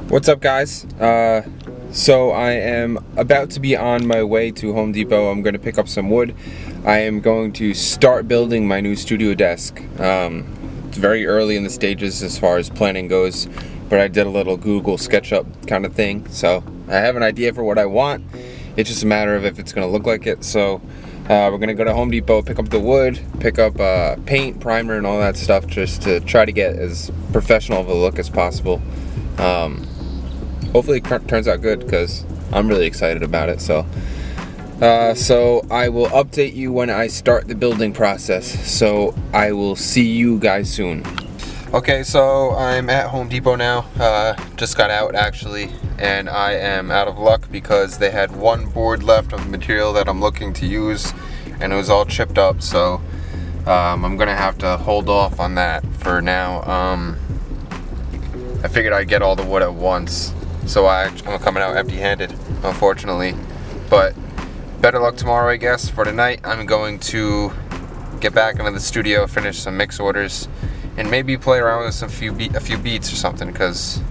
What's up, guys? So I am about to be on my way to Home Depot. I'm going to pick up some wood. I am going to start building my new studio desk. It's very early in the stages as far as planning goes, but I did a little Google SketchUp kind of thing, so I have an idea for what I want. It's just a matter of if it's going to look like it. So we're going to go to Home Depot, pick up the wood, pick up paint, primer, and all that stuff, just to try to get as professional of a look as possible. Hopefully it turns out good, because I'm really excited about it. So I will update you when I start the building process. So I will see you guys soon. Okay, so I'm at Home Depot now. Just got out actually, and I am out of luck because they had one board left of material that I'm looking to use, and it was all chipped up. So I'm gonna have to hold off on that for now. I figured I'd get all the wood at once, so I'm coming out empty-handed, unfortunately. But better luck tomorrow, I guess. For tonight, I'm going to get back into the studio, finish some mix orders, and maybe play around with a few beats or something, because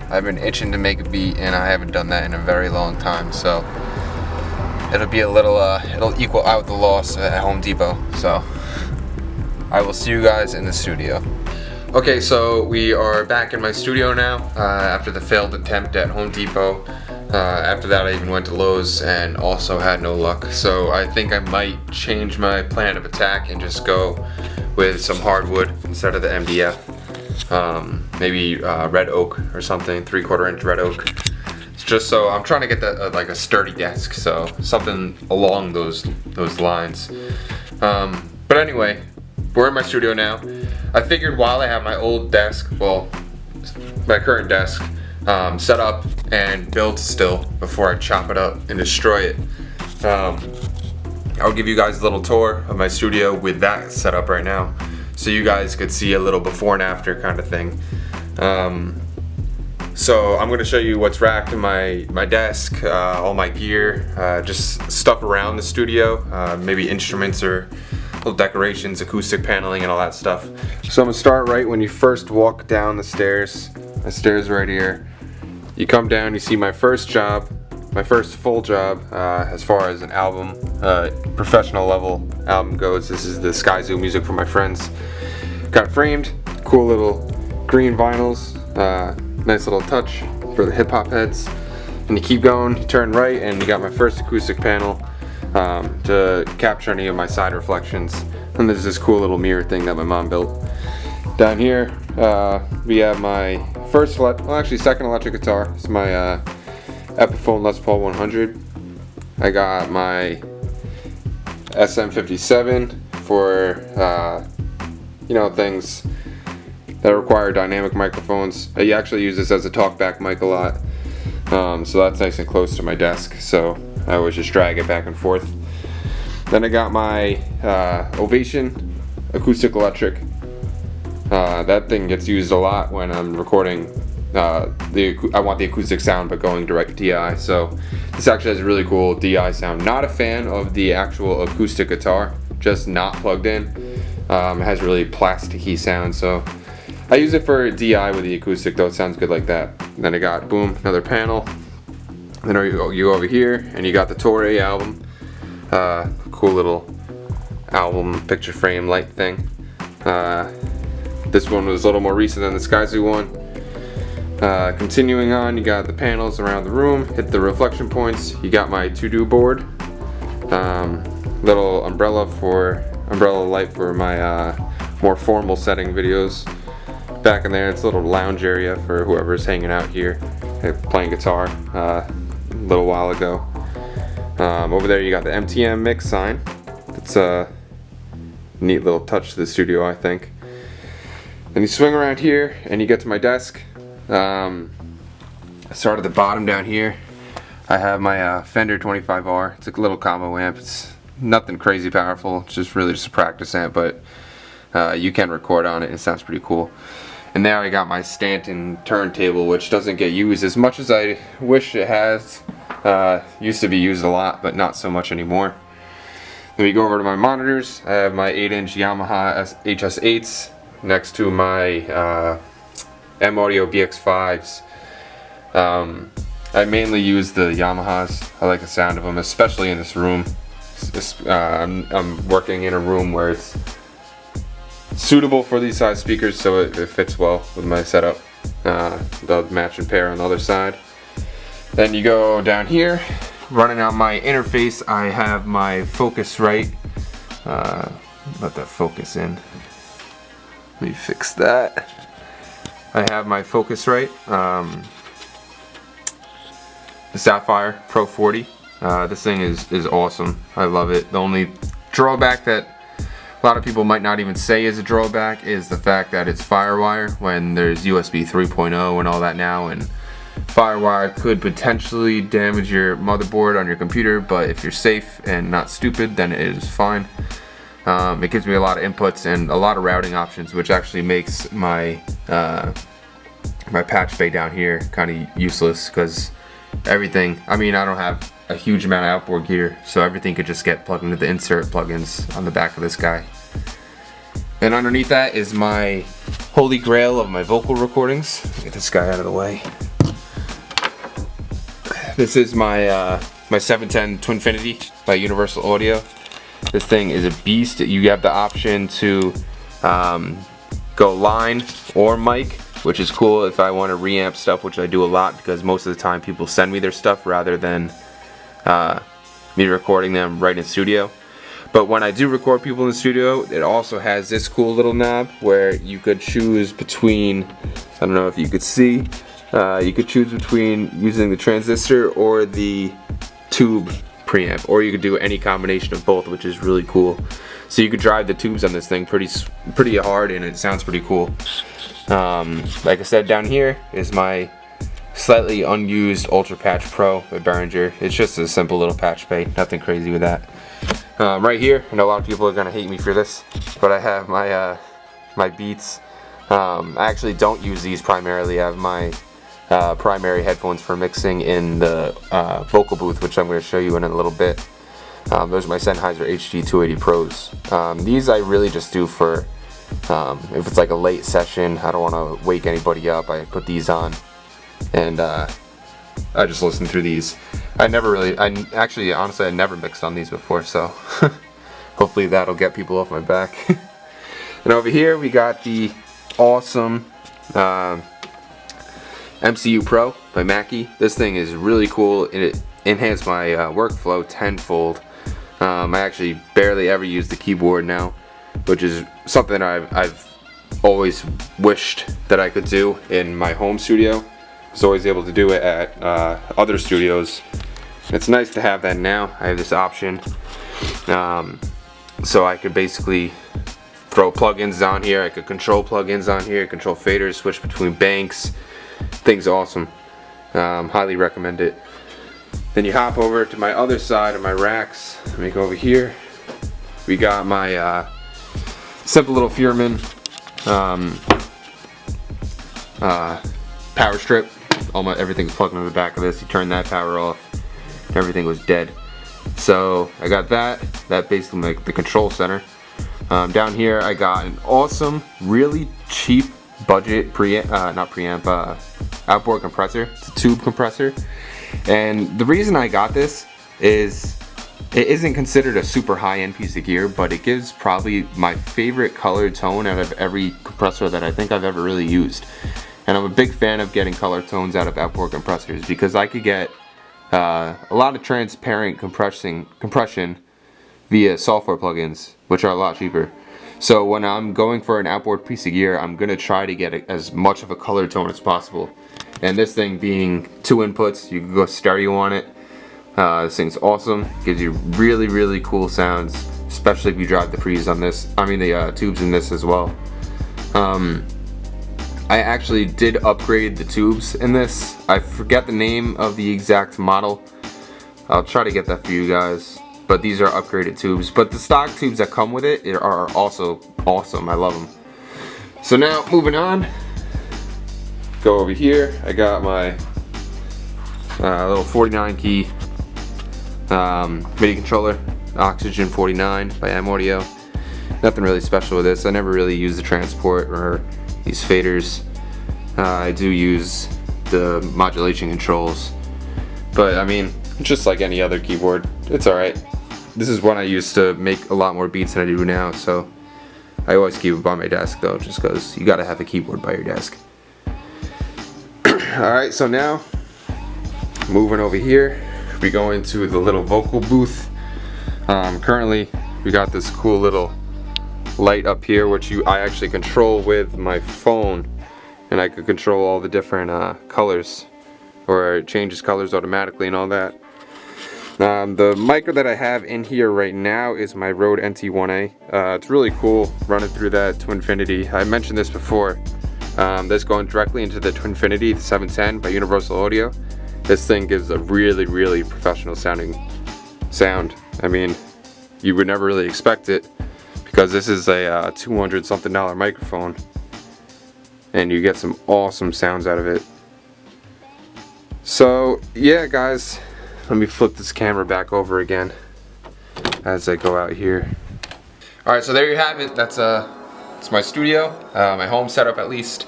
I've been itching to make a beat, and I haven't done that in a very long time. So it'll be a little, it'll equal out the loss at Home Depot. So I will see you guys in the studio. Okay, so we are back in my studio now after the failed attempt at Home Depot. After that, I even went to Lowe's and also had no luck. So I think I might change my plan of attack and just go with some hardwood instead of the MDF. Maybe red oak or something, 3/4 inch red oak. It's just so I'm trying to get that like a sturdy desk, so something along those lines. But anyway, we're in my studio now. I figured while I have my old desk, well, my current desk, set up and built still before I chop it up and destroy it. I'll give you guys a little tour of my studio with that set up right now, so you guys could see a little before and after kind of thing. So I'm going to show you what's racked in my desk, all my gear, just stuff around the studio, maybe instruments or little decorations, acoustic paneling, and all that stuff. So I'm gonna start right when you first walk down the stairs. My stairs right here. You come down, you see my first job, my first full job as far as an album, professional level album goes. This is the Sky Zoo music from my friends. Got it framed, cool little green vinyls, nice little touch for the hip hop heads. And you keep going, you turn right, and you got my first acoustic panel to capture any of my side reflections. And there's this cool little mirror thing that my mom built. Down here we have my second electric guitar. It's my Epiphone Les Paul 100. I got my SM57 for things that require dynamic microphones. I actually use this as a talkback mic a lot, so that's nice and close to my desk, so I always just drag it back and forth. Then I got my Ovation acoustic electric. That thing gets used a lot when I'm recording. I want the acoustic sound but going direct DI, so this actually has a really cool DI sound. Not a fan of the actual acoustic guitar, just not plugged in. It has really plasticky sound, so I use it for DI with the acoustic, though it sounds good like that. Then I got, boom, another panel. Then you go over here and you got the Torre album. Cool little album picture frame light thing. This one was a little more recent than the Sky Zoo one. Continuing on, you got the panels around the room, hit the reflection points. You got my to-do board. Little umbrella light for my more formal setting videos. Back in there, it's a little lounge area for whoever's hanging out here, playing guitar a little while ago. Over there you got the mtmmixing sign. It's a neat little touch to the studio, I think. Then you swing around here and you get to my desk. I start at the bottom down here. I have my Fender 25R. It's a little combo amp. It's nothing crazy powerful. It's just really just a practice amp, but you can record on it and it sounds pretty cool. And there I got my Stanton turntable, which doesn't get used as much as I wish it has. Used to be used a lot, but not so much anymore. Then we go over to my monitors. I have my 8-inch Yamaha HS8s next to my M Audio BX5s. I mainly use the Yamahas. I like the sound of them, especially in this room. I'm working in a room where it's suitable for these size speakers, so it fits well with my setup. The match and pair on the other side. Then you go down here, running out my interface, I have my Focusrite. Let that focus in. Let me fix that. I have my Focusrite, the Sapphire Pro 40. This thing is awesome. I love it. The only drawback that a lot of people might not even say is a drawback is the fact that it's Firewire when there's USB 3.0 and all that now, and Firewire could potentially damage your motherboard on your computer, but if you're safe and not stupid, then it is fine. It gives me a lot of inputs and a lot of routing options, which actually makes my my patch bay down here kind of useless, because everything, I mean, I don't have a huge amount of outboard gear, so everything could just get plugged into the insert plugins on the back of this guy. And underneath that is my holy grail of my vocal recordings. Get this guy out of the way. This is my my 710 Twinfinity by Universal Audio. This thing is a beast. You have the option to go line or mic, which is cool if I want to reamp stuff, which I do a lot because most of the time people send me their stuff rather than me recording them right in studio. But when I do record people in the studio, it also has this cool little knob where you could choose between, I don't know if you could see, you could choose between using the transistor or the tube preamp, or you could do any combination of both, which is really cool. So you could drive the tubes on this thing pretty hard, and it sounds pretty cool. Like I said, down here is my slightly unused Ultra Patch Pro by Behringer. It's just a simple little patch bay, nothing crazy with that. Right here, I know a lot of people are gonna hate me for this, but I have my my Beats. I actually don't use these primarily. I have my primary headphones for mixing in the vocal booth, which I'm going to show you in a little bit. Those are my Sennheiser HD 280 Pros. These I really just do for if it's like a late session, I don't want to wake anybody up, I put these on and I just listen through these. Honestly I never mixed on these before, so hopefully that'll get people off my back. And over here we got the awesome MCU Pro by Mackie. This thing is really cool. It enhanced my workflow tenfold. I actually barely ever use the keyboard now, which is something I've always wished that I could do in my home studio. I was always able to do it at other studios. It's nice to have that now. I have this option, so I could basically throw plugins on here. I could control plugins on here, control faders, switch between banks. Thing's awesome. Highly recommend it. Then you hop over to my other side of my racks. Let me go over here. We got my simple little Furman power strip. Everything's plugged into the back of this. You turn that power off, everything was dead. So I got that. That basically like the control center. Down here I got an awesome, really cheap budget outboard compressor. It's a tube compressor, and the reason I got this is it isn't considered a super high-end piece of gear, but it gives probably my favorite color tone out of every compressor that I think I've ever really used. And I'm a big fan of getting color tones out of outboard compressors because I could get a lot of transparent compression via software plugins, which are a lot cheaper. So when I'm going for an outboard piece of gear, I'm gonna try to get as much of a color tone as possible. And this thing being 2 inputs, you can go stereo on it. This thing's awesome. Gives you really, really cool sounds, especially if you drive the pre's on this. I mean the tubes in this as well. I actually did upgrade the tubes in this. I forget the name of the exact model. I'll try to get that for you guys. But these are upgraded tubes. But the stock tubes that come with it are also awesome. I love them. So now, moving on. Go over here. I got my little 49 key MIDI controller. Oxygen 49 by M Audio. Nothing really special with this. I never really use the transport or these faders. I do use the modulation controls. But I mean, just like any other keyboard, it's alright. This is one I used to make a lot more beats than I do now, so I always keep it by my desk though, just because you gotta have a keyboard by your desk. Alright, so now, moving over here, we go into the little vocal booth. Currently, we got this cool little light up here, which I actually control with my phone, and I could control all the different colors, or it changes colors automatically and all that. The micro that I have in here right now is my Rode NT1A. It's really cool running through that to infinity. I mentioned this before. This going directly into the Twinfinity, the 710 by Universal Audio. This thing gives a really professional sounding sound. I mean, you would never really expect it, because this is a $200 something microphone, and you get some awesome sounds out of it. So yeah guys, let me flip this camera back over again as I go out here. Alright, so there you have it. That's it's my studio, my home setup at least.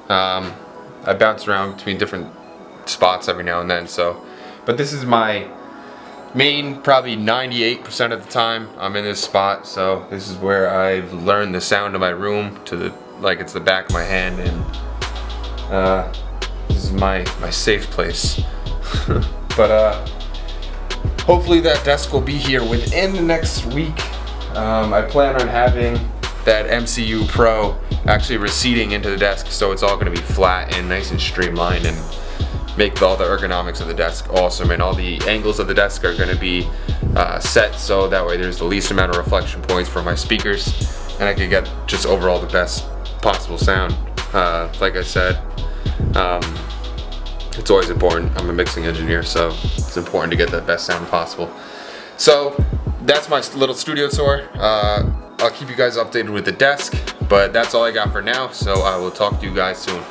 I bounce around between different spots every now and then, so, but this is my main, probably 98% of the time I'm in this spot. So this is where I've learned the sound of my room to the, like it's the back of my hand, and this is my safe place. But hopefully that desk will be here within the next week. I plan on having that MCU Pro actually receding into the desk, so it's all going to be flat and nice and streamlined, and make all the ergonomics of the desk awesome, and all the angles of the desk are going to be set so that way there's the least amount of reflection points for my speakers, and I can get just overall the best possible sound. Like I said, it's always important. I'm a mixing engineer, so it's important to get the best sound possible. So that's my little studio tour. I'll keep you guys updated with the desk, but that's all I got for now, so I will talk to you guys soon.